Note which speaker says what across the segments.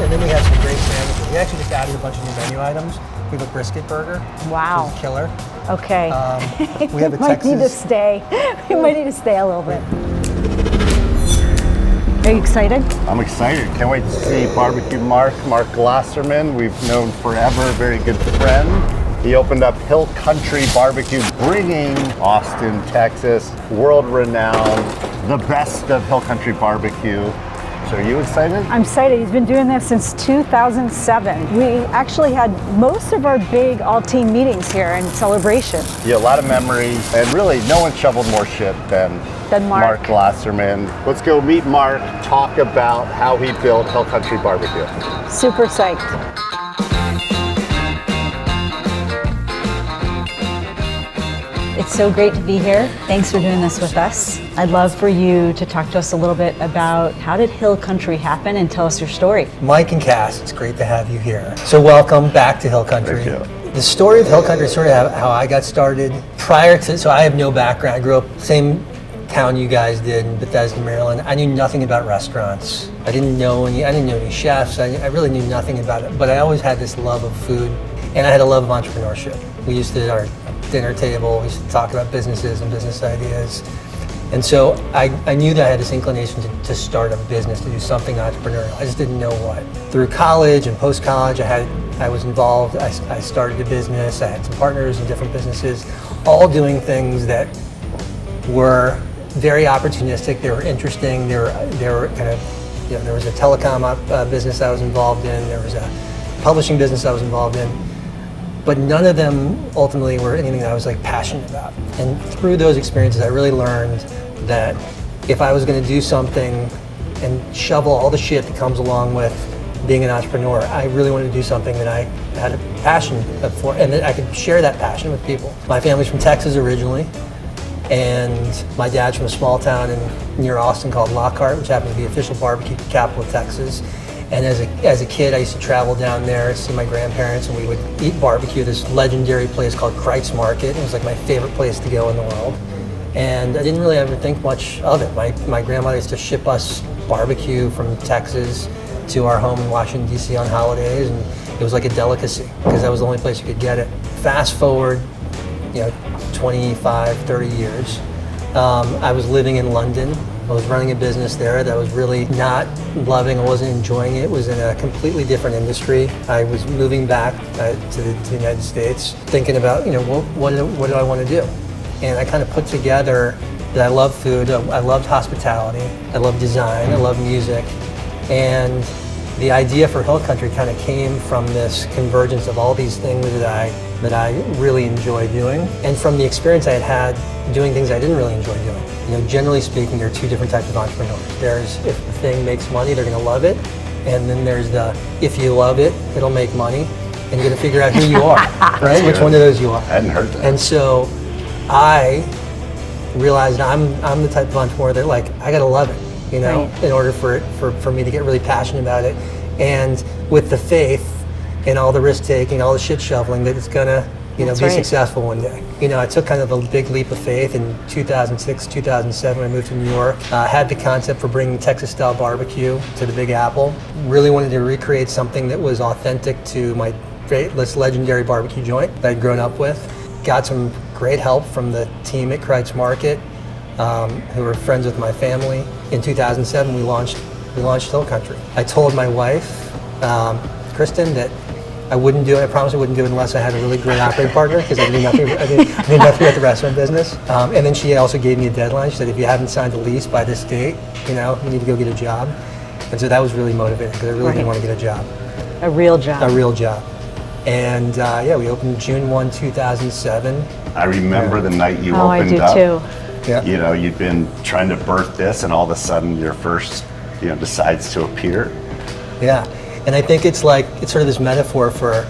Speaker 1: And then we have some great sandwiches. We actually just added a bunch of new menu items. We have a brisket burger.
Speaker 2: Wow.
Speaker 1: Which is a killer.
Speaker 2: Okay.
Speaker 1: We have a
Speaker 2: might
Speaker 1: Texas.
Speaker 2: need to stay. We might need to stay a little bit. Are you excited?
Speaker 3: I'm excited. Can't wait to see Barbecue Marc Glosserman. We've known forever, very good friend. He opened up Hill Country Barbecue, bringing Austin, Texas, world-renowned, the best of Hill Country barbecue. So are you excited?
Speaker 2: I'm excited. He's been doing this since 2007. We actually had most of our big all-team meetings here in celebration.
Speaker 3: Yeah, a lot of memories, and really no one shoveled more shit than
Speaker 2: Marc.
Speaker 3: Marc Glosserman. Let's go meet Marc, talk about how he built Hill Country Barbecue.
Speaker 2: Super psyched. It's so great to be here. Thanks for doing this with us. I'd love for you to talk to us a little bit about how did Hill Country happen and tell us your story.
Speaker 1: Mike and Kass, it's great to have you here. So welcome back to Hill Country.
Speaker 3: Thank you.
Speaker 1: The story of Hill Country, sort of how I got started prior to, so I have no background. I grew up same town you guys did in Bethesda, Maryland. I knew nothing about restaurants. I didn't know any chefs. I really knew nothing about it, but I always had this love of food, and I had a love of entrepreneurship. We used to, at our dinner table, we used to talk about businesses and business ideas. And so I knew that I had this inclination to start a business, to do something entrepreneurial. I just didn't know what. Through college and post-college, I was involved. I started a business. I had some partners in different businesses, all doing things that were very opportunistic. They were interesting. They were kind of, there was a telecom business I was involved in. There was a publishing business I was involved in. But none of them ultimately were anything that I was passionate about. And through those experiences, I really learned that if I was going to do something and shovel all the shit that comes along with being an entrepreneur, I really wanted to do something that I had a passion for and that I could share that passion with people. My family's from Texas originally, and my dad's from a small town near Austin called Lockhart, which happens to be the official barbecue capital of Texas. And as a kid, I used to travel down there, see my grandparents, and we would eat barbecue at this legendary place called Kass Mike. It was my favorite place to go in the world. And I didn't really ever think much of it. My grandmother used to ship us barbecue from Texas to our home in Washington, D.C. on holidays, and it was like a delicacy because that was the only place you could get it. Fast forward, 25, 30 years. I was living in London. I was running a business there that I was really not loving. I wasn't enjoying it. It was in a completely different industry. I was moving back to the United States, thinking about, what do I want to do? And I kind of put together that I love food, I loved hospitality, I love design, I love music, and the idea for Hill Country kind of came from this convergence of all these things that I really enjoy doing, and from the experience I had doing things I didn't really enjoy doing. Generally speaking, there are two different types of entrepreneurs. There's, if the thing makes money, they're going to love it, and then there's the, if you love it, it'll make money, and you're going to figure out who you are, right? Which one of those you are.
Speaker 3: I hadn't heard that.
Speaker 1: And so I realized I'm the type of entrepreneur that I got to love it,
Speaker 2: Right.
Speaker 1: in order for me to get really passionate about it, and with the faith and all the risk taking, all the shit shoveling that it's gonna be
Speaker 2: That's right.
Speaker 1: successful one day. I took kind of a big leap of faith in 2006, 2007. I moved to New York. Had the concept for bringing Texas-style barbecue to the Big Apple. Really wanted to recreate something that was authentic to this legendary barbecue joint that I'd grown up with. Got some great help from the team at Kass Market, who were friends with my family. In 2007, we launched Hill Country. I told my wife, Kristen, that I wouldn't do it. I promised I wouldn't do it unless I had a really great operating partner, because I knew nothing about the restaurant business. And then she also gave me a deadline. She said, if you haven't signed a lease by this date, you need to go get a job. And so that was really motivating, because I really didn't want to get a job.
Speaker 2: A real job.
Speaker 1: A real job. And we opened June 1, 2007.
Speaker 3: I remember the night you opened
Speaker 2: I
Speaker 3: up.
Speaker 2: do too.
Speaker 1: Yeah.
Speaker 3: You'd been trying to birth this, and all of a sudden your first, decides to appear.
Speaker 1: Yeah. And I think it's sort of this metaphor for,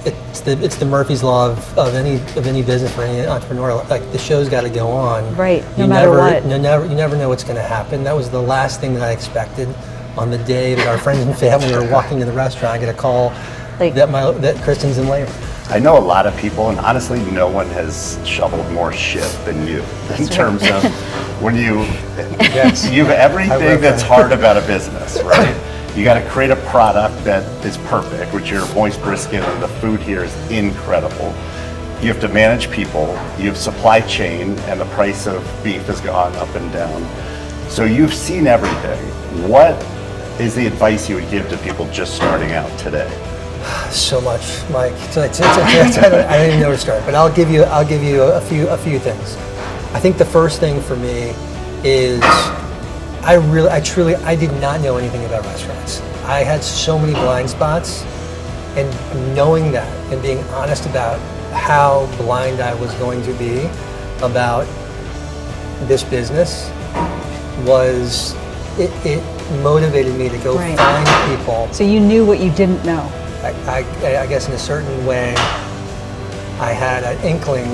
Speaker 1: it's the Murphy's Law of any business, for any entrepreneur. The show's got to go on.
Speaker 2: Right. No matter what.
Speaker 1: You never know what's going to happen. That was the last thing that I expected. On the day that our friends and family were walking to the restaurant, I get a call that Kristen's in labor.
Speaker 3: I know a lot of people, and honestly, no one has shoveled more shit than you in terms of when you have everything that's hard about a business, right? You got to create a product that is perfect, which your moist brisket and the food here is incredible. You have to manage people, you have supply chain, and the price of beef has gone up and down. So you've seen everything. What is the advice you would give to people just starting out today?
Speaker 1: So much, Mike. I don't even know where to start, but I'll give you a few things. I think the first thing for me is I did not know anything about restaurants. I had so many blind spots, and knowing that and being honest about how blind I was going to be about this business it motivated me to go find people.
Speaker 2: So you knew what you didn't know.
Speaker 1: I guess in a certain way, I had an inkling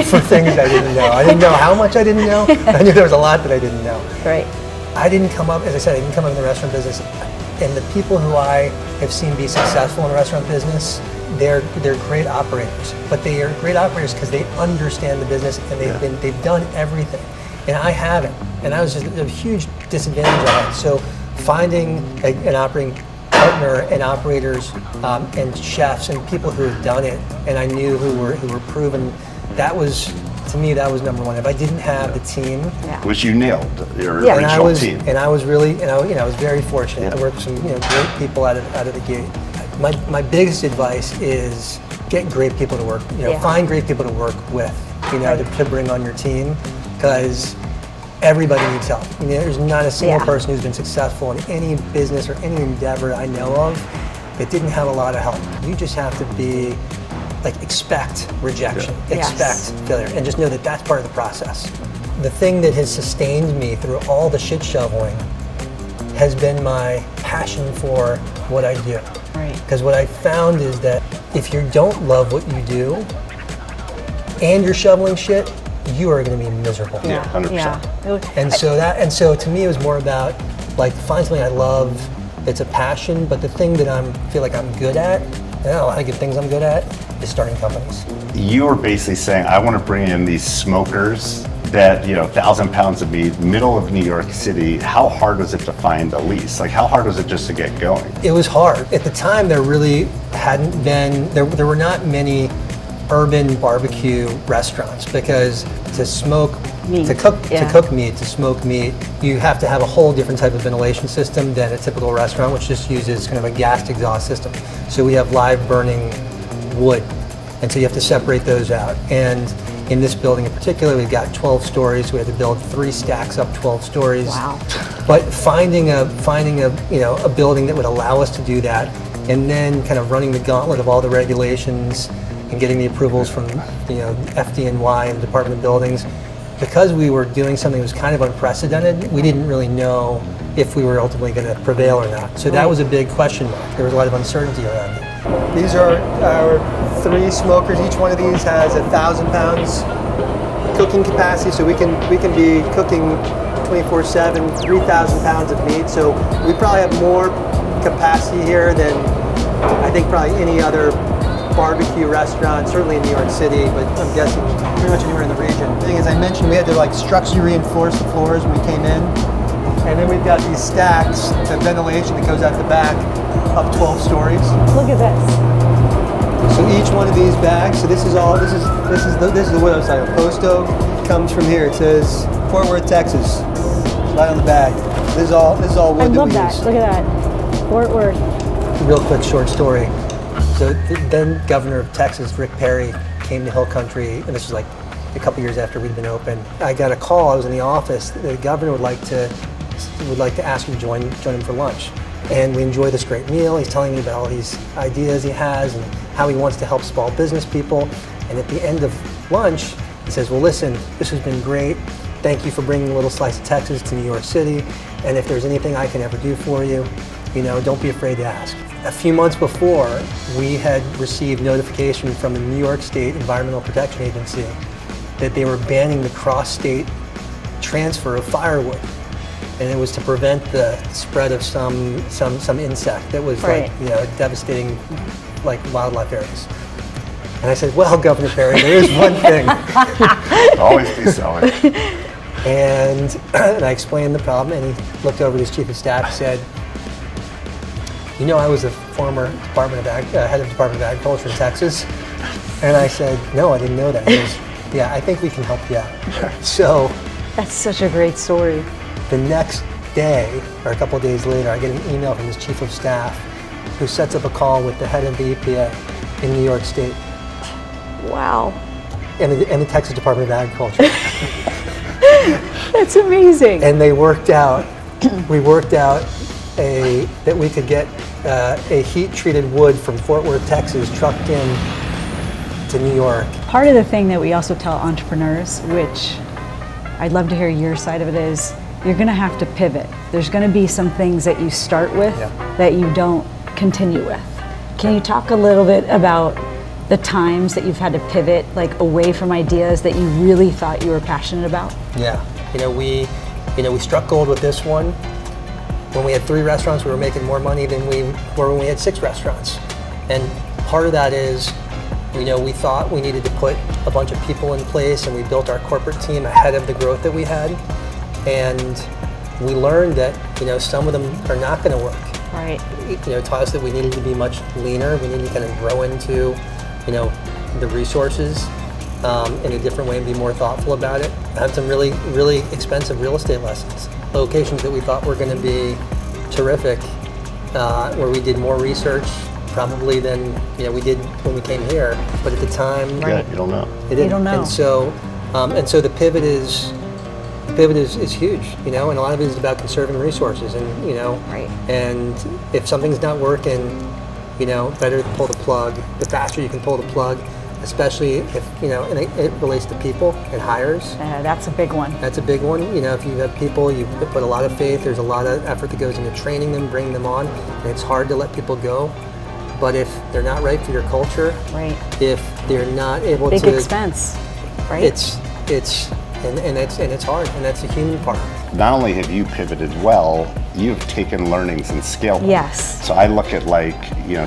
Speaker 1: for things I didn't know. I didn't know how much I didn't know. I knew there was a lot that I didn't know.
Speaker 2: Right.
Speaker 1: I didn't come up, as I said, I didn't come up in the restaurant business. And the people who I have seen be successful in the restaurant business, they're great operators. But they are great operators because they understand the business and they've done everything. And I haven't. And I was just a huge disadvantage on it. So finding an operating partner and operators and chefs and people who have done it, and I knew who were proven, that was, to me, that was number one. If I didn't have the team,
Speaker 3: which you nailed, your original team,
Speaker 1: and I was really, I was very fortunate to work with some great people out of the gate. My biggest advice is get great people to work. Find great people to work with. To bring on your team, because everybody needs help. There's not a single person who's been successful in any business or any endeavor I know of that didn't have a lot of help. You just have to be expect rejection, expect failure, and just know that that's part of the process. The thing that has sustained me through all the shit shoveling has been my passion for what I do.
Speaker 2: Right.
Speaker 1: Because what I found is that if you don't love what you do and you're shoveling shit, you are going to be miserable.
Speaker 3: Yeah, 100%.
Speaker 2: Yeah.
Speaker 1: And so to me, it was more about find something I love that's a passion, but the thing that I feel like I'm good at, and a lot of good things I'm good at, is starting companies.
Speaker 3: You were basically saying, I want to bring in these smokers that, 1,000 pounds of meat, middle of New York City. How hard was it to find a lease? How hard was it just to get going?
Speaker 1: It was hard. At the time, there really hadn't been, there were not many urban barbecue restaurants, because to smoke meat, to cook meat, to smoke meat, you have to have a whole different type of ventilation system than a typical restaurant, which just uses kind of a gassed exhaust system. So we have live burning wood, and so you have to separate those out. And in this building in particular, we've got 12 stories. We had to build 3 stacks up 12 stories.
Speaker 2: Wow.
Speaker 1: But finding a building that would allow us to do that, and then kind of running the gauntlet of all the regulations and getting the approvals from FDNY and Department of Buildings, because we were doing something that was kind of unprecedented, we didn't really know if we were ultimately going to prevail or not. So that was a big question mark. There was a lot of uncertainty around it. These are our 3 smokers. Each one of these has 1,000 pounds cooking capacity, so we can be cooking 24/7, 3,000 pounds of meat. So we probably have more capacity here than I think probably any other barbecue restaurant, certainly in New York City, but I'm guessing pretty much anywhere in the region. The thing is, I mentioned we had to structurally reinforce the floors when we came in, and then we've got these stacks of ventilation that goes out the back up 12 stories.
Speaker 2: Look at this.
Speaker 1: So each one of these bags, so this is the wood outside. A post oak comes from here. It says Fort Worth, Texas, right on the bag. This is all wood.
Speaker 2: I love that. Look at that, Fort Worth.
Speaker 1: Real quick short story. So then Governor of Texas, Rick Perry, came to Hill Country, and this was a couple years after we'd been open. I got a call. I was in the office. The governor would like to ask me to join him for lunch. And we enjoy this great meal. He's telling me about all these ideas he has and how he wants to help small business people. And at the end of lunch, he says, well, listen, this has been great. Thank you for bringing a little slice of Texas to New York City. And if there's anything I can ever do for you, don't be afraid to ask. A few months before, we had received notification from the New York State Environmental Protection Agency that they were banning the cross-state transfer of firewood. And it was to prevent the spread of some insect that was devastating wildlife areas. And I said, well, Governor Perry, there is one thing.
Speaker 3: Always be selling.
Speaker 1: And I explained the problem, and he looked over at his chief of staff and said, I was a former head of Department of Agriculture in Texas. And I said, no, I didn't know that. He goes, yeah, I think we can help you out. So
Speaker 2: That's such a great story.
Speaker 1: the next day, or a couple of days later, I get an email from his chief of staff who sets up a call with the head of the EPA in New York State
Speaker 2: Wow.
Speaker 1: and the Texas Department of Agriculture.
Speaker 2: That's amazing.
Speaker 1: And we worked out that we could get a heat-treated wood from Fort Worth, Texas, trucked in to New York.
Speaker 2: Part of the thing that we also tell entrepreneurs, which I'd love to hear your side of it, is you're going to have to pivot. There's going to be some things that you start with that you don't continue with. Can you talk a little bit about the times that you've had to pivot, like away from ideas that you really thought you were passionate about?
Speaker 1: Yeah, we struck gold with this one. When we had 3 restaurants, we were making more money than we were when we had 6 restaurants. And part of that is, we thought we needed to put a bunch of people in place, and we built our corporate team ahead of the growth that we had. And we learned that, some of them are not going to work.
Speaker 2: Right.
Speaker 1: It taught us that we needed to be much leaner. We needed to kind of grow into, the resources in a different way and be more thoughtful about it. I had some really, really expensive real estate lessons, locations that we thought were going to be terrific, where we did more research probably than we did when we came here. But at the time,
Speaker 3: Yeah, you don't know.
Speaker 2: You don't know.
Speaker 1: And so the pivot is huge, and a lot of it is about conserving resources, and
Speaker 2: Right.
Speaker 1: and if something's not working, better to pull the plug. The faster you can pull the plug, especially if and it relates to people and hires.
Speaker 2: That's a big one.
Speaker 1: That's a big one. If you have people, you put a lot of faith. There's a lot of effort that goes into training them, bringing them on, and it's hard to let people go. But if they're not right for your culture,
Speaker 2: Right.
Speaker 1: if they're not able
Speaker 2: Big
Speaker 1: to,
Speaker 2: expense, right?
Speaker 1: it's hard, and that's the human part.
Speaker 3: Not only have you pivoted well, you've taken learnings and scaled them.
Speaker 2: Yes.
Speaker 3: So I look at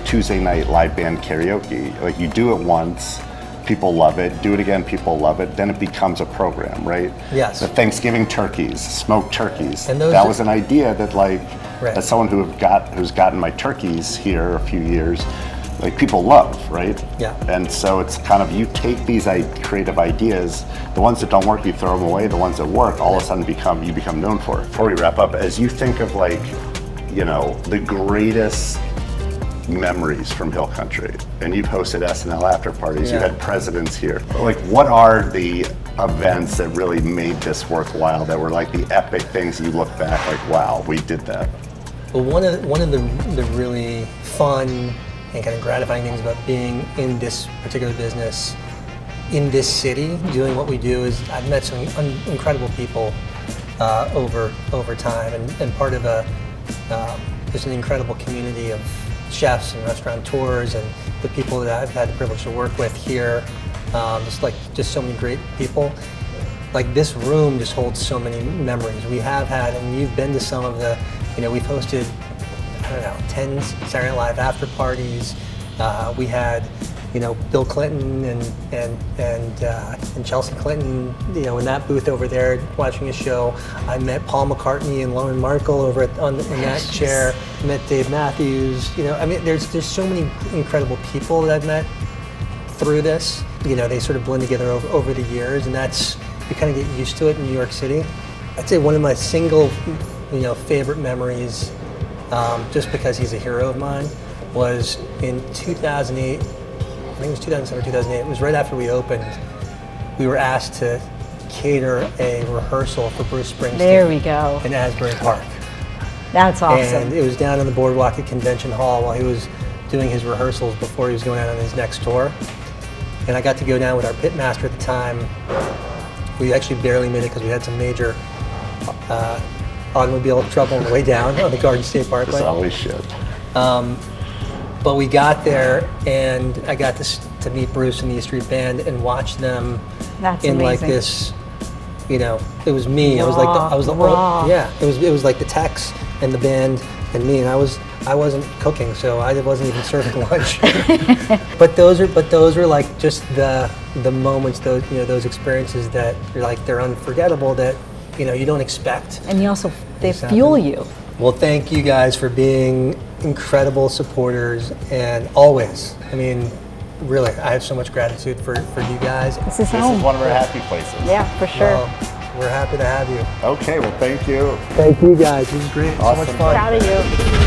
Speaker 3: Tuesday night live band karaoke. Like, you do it once, people love it. Do it again, people love it. Then it becomes a program, right?
Speaker 1: Yes.
Speaker 3: The Thanksgiving turkeys, smoked turkeys.
Speaker 1: And those
Speaker 3: that
Speaker 1: are-
Speaker 3: was an idea that
Speaker 1: Right.
Speaker 3: as someone who's gotten my turkeys here a few years, people love, right?
Speaker 1: Yeah.
Speaker 3: And so it's kind of, you take these creative ideas, the ones that don't work, you throw them away. The ones that work, all of a sudden you become known for it. Before we wrap up, as you think of the greatest memories from Hill Country, and you've hosted SNL after parties, you've
Speaker 1: Yeah.
Speaker 3: had presidents here. What are the events that really made this worthwhile, that were the epic things you look back wow, we did that?
Speaker 1: Well, one of the really fun and kind of gratifying things about being in this particular business, in this city, doing what we do, is I've met some incredible people over time, and part of just an incredible community of chefs and restaurateurs, and the people that I've had the privilege to work with here, just so many great people. This room just holds so many memories. We have had, and you've been to some of the, we've hosted, 10 Saturday Night Live after parties. We had, Bill Clinton and Chelsea Clinton, in that booth over there watching a show. I met Paul McCartney and Lauren Markle over in that chair. Met Dave Matthews. There's so many incredible people that I've met through this. They sort of blend together over the years, and you kind of get used to it in New York City. I'd say one of my single, favorite memories, just because he's a hero of mine, was in 2008. I think it was 2007 or 2008. It was right after we opened. We were asked to cater a rehearsal for Bruce Springsteen.
Speaker 2: There we go.
Speaker 1: In Asbury Park.
Speaker 2: That's awesome.
Speaker 1: And it was down on the boardwalk at Convention Hall while he was doing his rehearsals before he was going out on his next tour. And I got to go down with our pit master at the time. We actually barely made it because we had some major automobile trouble on the way down on the Garden State Parkway.
Speaker 3: It's always shit.
Speaker 1: But we got there, and I got to meet Bruce and the E Street Band and watch them.
Speaker 2: That's
Speaker 1: in
Speaker 2: amazing.
Speaker 1: This, it was me.
Speaker 2: Raw,
Speaker 1: I was the
Speaker 2: raw.
Speaker 1: yeah. It was like the techs and the band and me, and I wasn't cooking, so I wasn't even serving lunch. but those are just the moments, those experiences that you're they're unforgettable, that you don't expect.
Speaker 2: And they
Speaker 1: Exactly.
Speaker 2: fuel you.
Speaker 1: Well, thank you guys for being incredible supporters and always. I mean, really, I have so much gratitude for you guys.
Speaker 2: This is
Speaker 3: This
Speaker 2: home.
Speaker 3: is one of our happy places.
Speaker 2: Yeah, for sure.
Speaker 1: Well, we're happy to have you.
Speaker 3: Okay, well, thank you.
Speaker 1: Thank you guys. This is great. So
Speaker 3: Awesome.
Speaker 1: much fun.
Speaker 2: Proud of you.